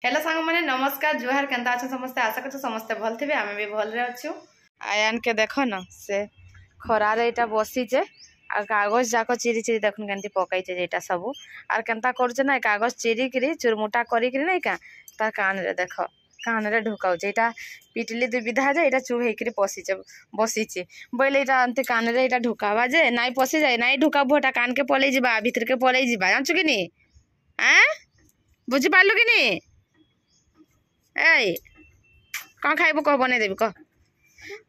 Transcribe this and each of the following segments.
Hello सांग माने नमस्कार जुहार केनता अच्छा समस्ते आशा कर समस्ते भल थे आम भी भल रे अच्छु आयान के देख न से खरारे इटा बसी चे आ कागज जाक चिरी चिरी देखुन केनती पकाइचे जेटा सब आर केनता करछे ना कागज चिरी करी चुरमुटा करी करी नै का ता कान रे देख कान रे ढुकाउचे एटा पिटली दुई विधा जे एटा चुभ हेकरी पसीचे बसीचे बोले एटा अंते कान रे एटा ढुकावा जे नाइ पसी जाय नाइ ढुकाबो एटा कान के पलै जिबा भीतर के पलै जिबा जानछु कि नी हैं बुझी पालु कि नी ए कौन खाइब कह बन देवी कह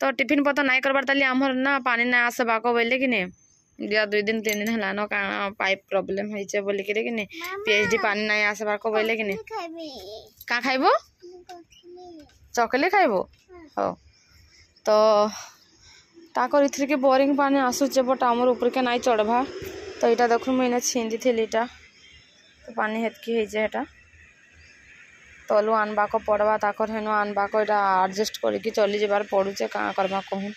तो टिफिन पतर नाई करबार ताली आमर ना पानी ना आसे बाको बोले कि नहीं या 2 दिन 3 दिन है न का पाइप प्रॉब्लम है बोली कि नहीं पीएचडी पानी नाई आसे बाको बोले कि नहीं का खाइब चॉकलेट खाइब हो तो ताकर इथर के बोरिंग पानी आसुचे बट आमर ऊपर के नाई चढ़वा तो यहाँ देखो मुझे छींदी थी तो पानी हेतकी है तलु आनबा को पड़वा ताकर हेन आनबा को इटा एडजस्ट करके चली जबार पड़ुचे का करबा कहूँ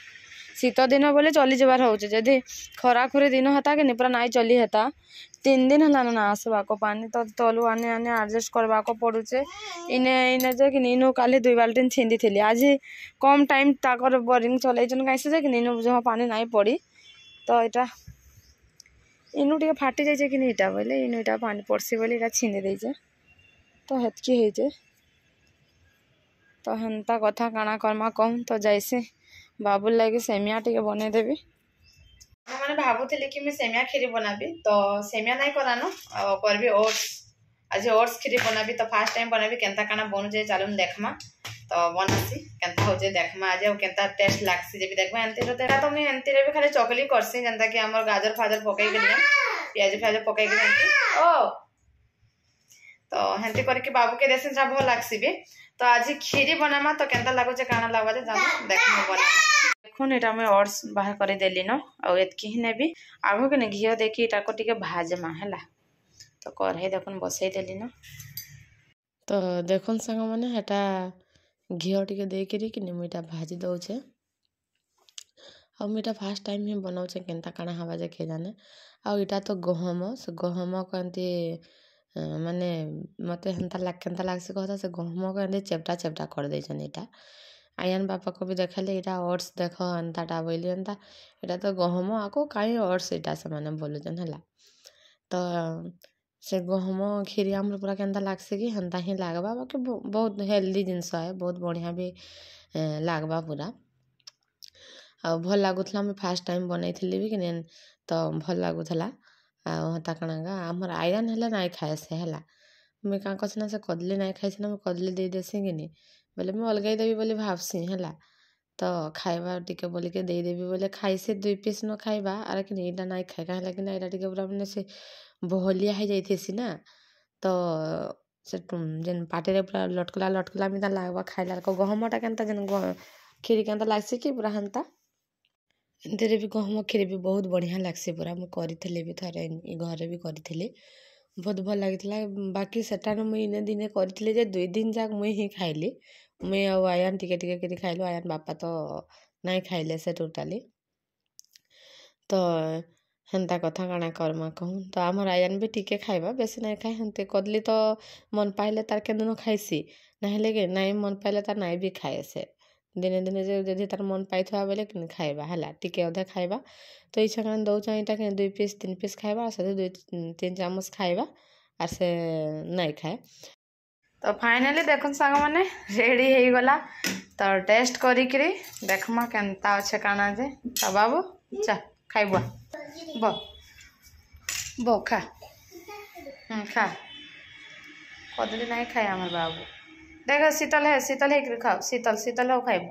शीत दिन बोले चली जबार होचे जदि खरा खुरी दिन हता कि पूरा नाई चली हेता 3 दिन हला ना आसबा को पानी तो तलु आने आने एडजस्ट करबा को पड़ुचे इने इने जे कि नीनु काली 2 बाल्टी छिंदी थी आज कम टाइम ताकर बोरिंग चलैछन कैसे जे कि नीनु जो पानी नाई पड़ी तो इटा इनु टिके फाटी जाइए कि इटा बोले इनु इटा पानी पड़सी बोले इटा छिंदी देइछे तो हेतकी है तो हेन्ता कथा काना करमा कहूँ तो जैसे बाबुल लगे सेमिया टे बन देवी मैंने भावुली कि मैं सेमिया खीरी बनाबी तो सेमिया नहीं करानो करबी ओट्स आज ओट्स खीरी बनाबी तो फास्ट टाइम बनाबी केनता काना बनुचे चलून देखमा तो बनासी केनता हो देखमा आज केनता टेस्ट लागसी जे भी देखमा एंती तो मैं एंती भी खाली चॉकलेट करसी जनता कि हमर गाजर फाजर पकई के प्याज फ्याज पकई के ओ तो हेंती करके बाबू के देसी भल लागसी भी तो आज खीरी बनामा तो केनता लागुचे काना लागवा जानो देखमा बना देखुन एटा मैं ओट्स बाहर कर देली न आ एतकी ही नेबी आगो के घी देखी एटा को टिके भाजमा हैला तो कढ़ाई देखुन बसई देली न तो देखुन संग माने एटा घी टिके देकरी कि मुइटा भाजी दउछे आ मुइटा फर्स्ट टाइम ही बनाउछे केनता काना हवा जे के जाने आ एटा तो गहम कंती माने मत केनता लागसे कहता से गहम को चेप्टा चेप्टा कर देछन एटा आयन बापा को भी देखले एटा ओट्स देख एंताटा बोली एंता एटा तो गहम आको काई ओट्स एटा से माने बोलुजन हला तो से गहम खीरी हमर पूरा केनता लागसे कि हंता ही लागबा बाकी बहुत हेल्दी जिनस है बहुत बढ़िया भी लागबा पूरा आ भल लागुथला मैं फर्स्ट टाइम बनैथिली भी कि तो भल लागुथला आता कणागा आमर आयरन है ना खाए से है मुझे क्या कहना से कदली ना खाई ना कदली दे देसी कि नहीं बोले मुझे अलगाई देवी बोली भावसी है तो खाइबा टिके बोल के देदेवी बोले खाई से 2 पीस न खाइबा आर कि यहाँ ना खाए कहीं कि यहाँ टिके पूरा मैंने से बहलिया हो जाइए ना तो से जेन पाटे पूरा लटकला लटकला मिता लागबा खाइला गहमटा केनता जेन खीरी केनता लागसी कि पूरा हेन्ता एंती भी गहम खीरी भी बहुत बढ़िया लागसी पूरा मुझे करी भी थरे घरे भी करी बहुत भल लगी बाकी सेटान मुझे इने दिने करी 2 दिन जाक मुई ही खाइली मुई आयन टिके टिके करी खाइलु आयन बापा तो नहीं खाइले से टोटाली तो हेन्ता कथा काना करमा कहूँ तो आमर आयन भी टिके खाइबा बेसी नहीं खाए हेन्ते कदली तो मन पाइले तार के दिन खाइसी ना कि नहीं मन पाइले तार नहीं भी खाए से दिने दिने जदि तार मन पाई बोले कि खाइबा है टिके अधे खाइबा तो इच्छा करें दौचा इटा कि 2 पीस 3 पीस खाइबा से 2-3 चामच खाइबा आर से नहीं खाए तो फाइनली देखुन सांग माने रेडी हो गला तो टेस्ट करी देखमा केनता अच्छे काना जे तो बाबू चा खाइबा बो खा खा कदली नहीं खाए हमार बाबू देख शीतल है खाओ शीतल हो खाइब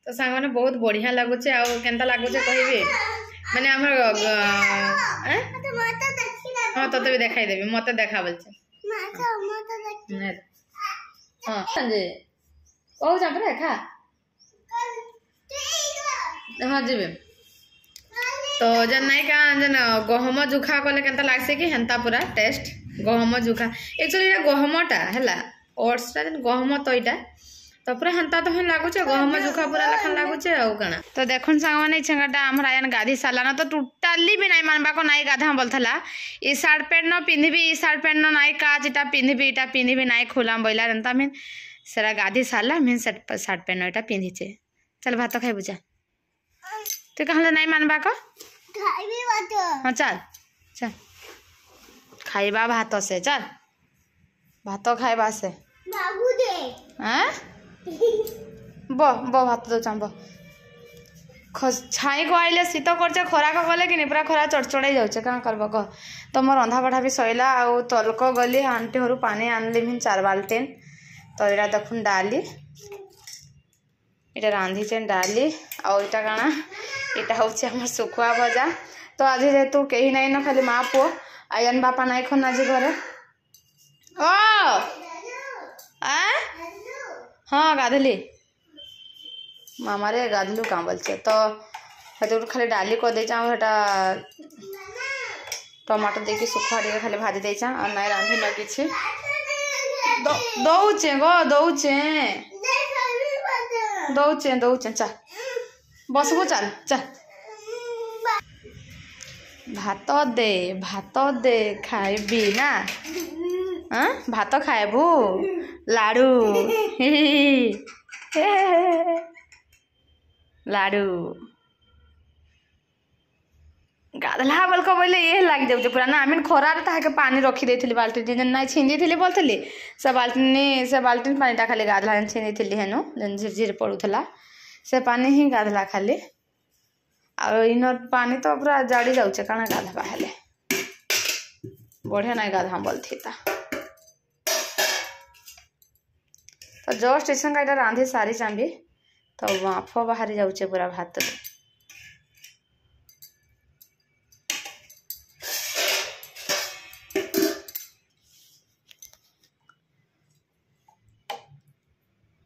तो सांग माने बहुत बढ़िया लगुचे आ केनता लगुचे कहबी माने हमर हाँ तो भी देखाई देबी मते देखा बोलछे हाँ जे ओ जा पर खा हाँ जीबे तो जन नहीं का जन गहम जुखा कले केनता लागसे कि हेन्ता पूरा टेस्ट गहम जुखा एक्चुअली गहमटा है ओट्सटा जन गहम तो यहाँ तो पूरा हंता तो लगुचे गहम जुखा पूरा लखन लगुचे आउ कना तो देखन सांग माने छंगाटा हमरा यान गाधी साला न तो टोटली भी नहीं मानबा को नहीं गाधा बोलथला ई शर्ट पैंट न पिंधिबी ई शर्ट पैंट न नहीं काज इटा पिंधिबी नहीं खोलाम बोइला रंता में सेरा गाधी साला में शर्ट पैंट इटा पिंधिचे चल भात खाइ बुझा तू कहले नहीं मानबा को खाइबी भात हां चल चल खाइबा भात से चल भात खाइबा से बाबू दे हैं बो भात दो चांबो छाई को आइले शीत करछे खरा को गले कि नहीं पूरा खरा चढ़चड़ाई जाउछे का करबो कह तो मोर रंधा बढ़ा भी सइला आ तलको गली आंटी हरु पानी आनली मिन 4 बाल्टीन तो एटा देखुन डाली एटा रांधी चेन डाली आ एटा काना एटा होचे हमर सुखुआ भजा तो आज जेतु केही नहीं न खाली मां पो आयन बापा नहीं खन आज घरे ओ आ हाँ गाधली मामा रे गाधलु काम बोलছে तो हते खाली डाली को दे जा हटा टमाटर देके सुखा रे खाली भाजी दे जा और नहीं रांधी न किछि दौचे गो दौचे चल बसबो चल भात दे खाइबी ना हाँ भात खाइबू लाडू लाडू गाधला बोल को बोले ये लग जाऊ पूरा ना आमिन खरार ताके पानी रखी देथिली बाल्टी दिन नहीं छिंदी बोलथली से बाल्टी पानी टा खाली गाधला छिंदी हेनु झिरझिर पड़ुथला से पानी ही गाधला खाली आ इन पानी तो पूरा जाड़ी जाऊचे काना गाधबा हेले बढ़िया नहीं गाधा बोलथी ता तो जस्ट ऐसा का रांधि सारी चांबी तो बाफ बाहरी जाऊचे पूरा भात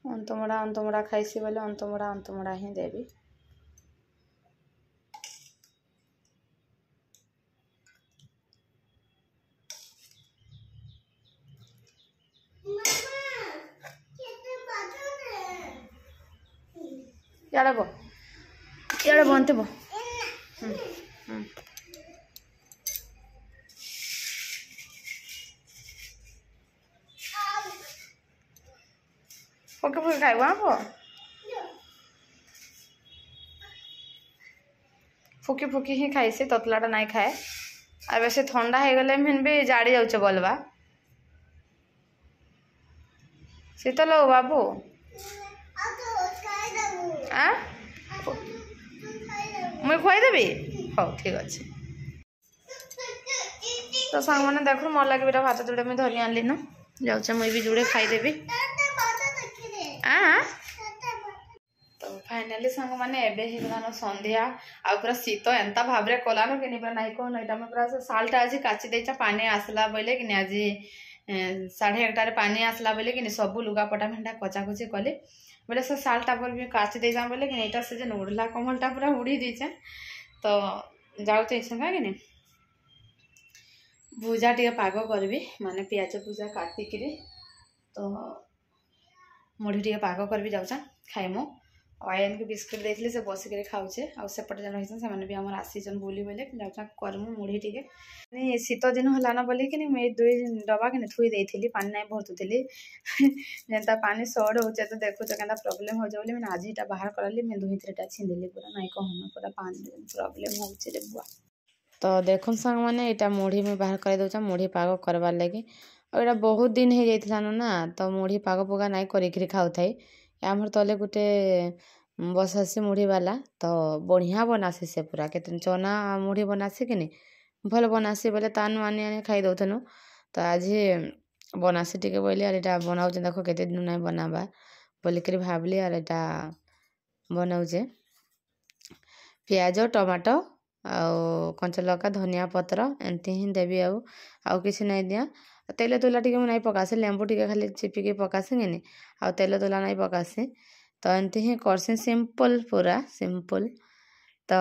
अंतमुड़ा खाइसी बोले अंतमुड़ा ही देवी याडे बनते बो फुके खाइबो आप फुकी ही खाई से ततलाटा नहीं खाए आ वैसे ठंडा हो गले मिन भी जाड़ी जाऊचे बोलबा शीतल हो बाबू आ मुई खुआई देबी हो ठीक अच्छे तो सांग मैंने देख मोर लगे बेटा भात जोड़े मुझे धरी आनली न जाऊे मुई भी जोड़े खाईदेवी तो फाइनाली सांग मैंने एवं संध्या आ पूरा शीत एंता भाव में कलान कि पूरा नहीं कहन यहाँ पूरा सालटा आज काची देचा पानी आसला बोले कि आज 11:30 पानी आसला बोले कि सब लुगापटा मेटा कचाकची कली बोले से सालटा पर भी काची दे जा बोले कि यहाँ से जो उड़ला कमलटा पूरा उड़ी दीचे तो जाऊे इच्छा कि भुजा टे पाग करी माने पियाज भुजा काटिक तो मुढ़ी टे पाग करी जाऊँ खाइमु आयन के बिस्कुट देखले से बसिक खाऊे आउपटे जन रही से आम आसीचन बुली बोले जाऊँ करमु मुढ़ी टे शीत दिन है बोले कि मैं 2 डब्बा कि थुई देती पानी नहीं भरतुली जेनता पानी सड़ हो तो देखुच क्या प्रोब्लेम हो जाए मैंने आज यहाँ बाहर करी मैं 2-3टा छिंदिली पूरा नहीं कहन पूरा पानी प्रोब्लेम हो बुआ तो देखुन सांग मैंने यहाँ मुढ़ी में बाहर कर दूचा मुढ़ी पाग करवार लगे और यहाँ बहुत दिन हो जाता ना तो मुढ़ी पाग पुगा नहीं करी खाऊ थाई आमर तले गोटे बसासी मुढ़ी वाला तो बढ़िया बनासी से पूरा के चना मुढ़ी बनासी कि भल बनासी बोले तानु आनी आनी खाई दौनु तो आज बनासी टे बोली और यहाँ बनाऊ देख केते दिन नहीं बनाबा बोलिक भावली और यहाँ बनाऊे पियाज टमाटो आउ कंचा लका धनिया पत्र एमती ही देवी आउ किसी नहीं दिया तेल तुला टे नहीं पकासी लेंबू टे खाली चिपिकी पकासी कि आ तेल तुला नहीं पकासी तो एमती ही करसी सिंपल पूरा सिंपल तो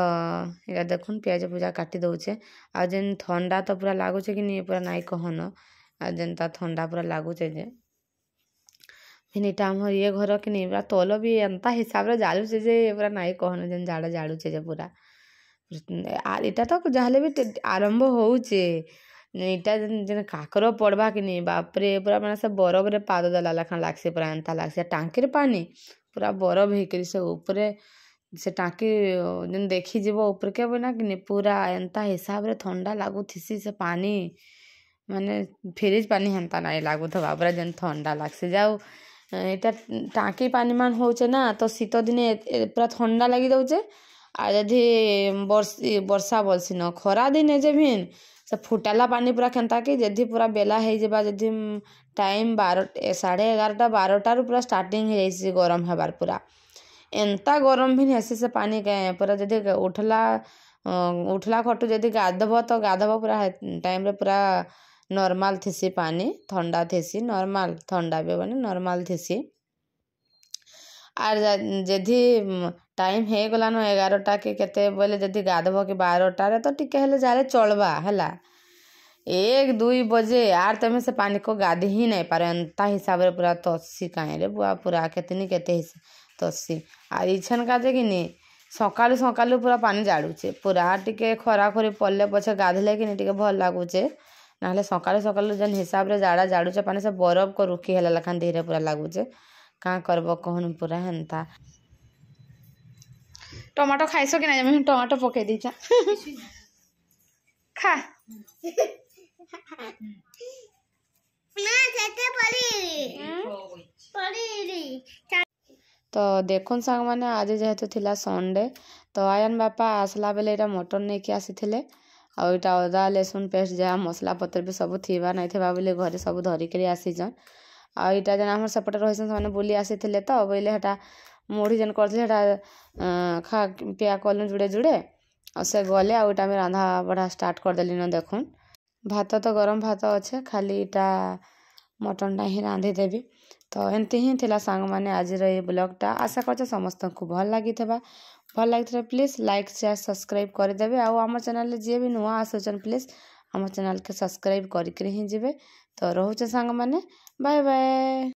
ये देखुन पियाज पूजा काटी दौचे आ जेन ठंडा तो पूरा लगुचे कि नहीं पूरा नहीं कहन आ जेनता ठंडा पूरा लगुचे जे फिर इटा हमर ये घर कि नहीं पूरा तल भी एंता हिसाब रे जालुचे जे पूरा नाई कहन जेन झाड़ जाड़ुचे जे पूरा इटा तो जहाँ भी आरंभ होचे इटा जेन काकर पड़वा कि नहीं बापरे पूरा मैंने से बरफ रे पाद देला लेखा लागसे पूरा एंता लागसे टांकी पानी पूरा बरफ होकर से ऊपरे से टांकी जेन देखी जीव ऊपर के बना कि पूरा एंता हिसाब रे ठंडा लागुथिसी से पानी माने फ्रिज पानी हेन्ता नहीं लागुथबा पूरा जेन ठंडा लागसे जाऊ इटा टांकी पानी मान होचे ना तो शीत दिने पूरा ठंडा लगी दउचे आ जदि वर्षा बोलसी न खरा दिने जे भिन से फुटाला पानी पूरा केन्ता कि जदि पूरा बेला है जबा जदि टाइम 11:30 12 पूरा स्टार्टिंग हो जाइए गरम हबार पूरा एंता गरम भी हेसी से पानी के पूरा जदि उठला खटू जदि गाधब तो गाधब पूरा टाइम रे पूरा नॉर्मल थीसी पानी ठंडा थीसी नॉर्मल ठंडा भी बने नॉर्मल थीसी आर जदि टाइम हे गलान 11टा कि केते बोले जदि गाधब कि 12टारे तो टिके हेले जाले चलबा हैला 1-2 बजे आर तमे से पानी को गाधी ही नहीं पारे एंता हिसाब रे पूरा तस्सी काहे रे बुआ पूरा केतनी केते तस्सी आर इछन का जे कि नहीं सकालू सकालू पूरा पानी जाड़ुचे पूरा टिके खरा खरी पड़ले पछे गाधले कि नहीं टिके भल लागुचे ना सकालू सकालू जेन हिसाब रे जाड़ा जाड़ुचे पानी से बरफ को रुकी हेला लखान धीरे पूरा लागुचे का करब कहन पूरा हेन्ता टमाटो खाइसो कि नहीं मैं टमाटो पके दी जा खा तो देखुन सांग माने आज जेहेतु थिला संडे तो आयन बापा आसला बेले एटा मटन नहीं कि आसी थिले आ एटा अदा लहसुन पेस्ट जहाँ मसला पत्र भी सब थिबा नहीं थिबा बोले घरे सब धरिक आसीचन आ एटा जेन हमर सेपटे रहिसन से बुली आसीथिले तो बोले हेटा मुढ़ी जेन करथिले हेटा खा पिया कलु जुड़े जुड़े आ से गले आ एटा में रांधा बढ़ा स्टार्ट कर देली न देखुन भात तो गरम भात अच्छे खाली एटा मटनटा ही रांधि देवी तो एमती ही थिला सांग माने आज रे ब्लॉगटा आशा करछे समस्त को भल लागिथबा भल लागिथले प्लीज लाइक शेयर सब्सक्राइब कर देबे आ हमर चैनल जे भी नुआ आसोचन प्लीज हमर चैनल के सब्सक्राइब करिक ही जिवे तो रहूचे सांग माने बाय बाय।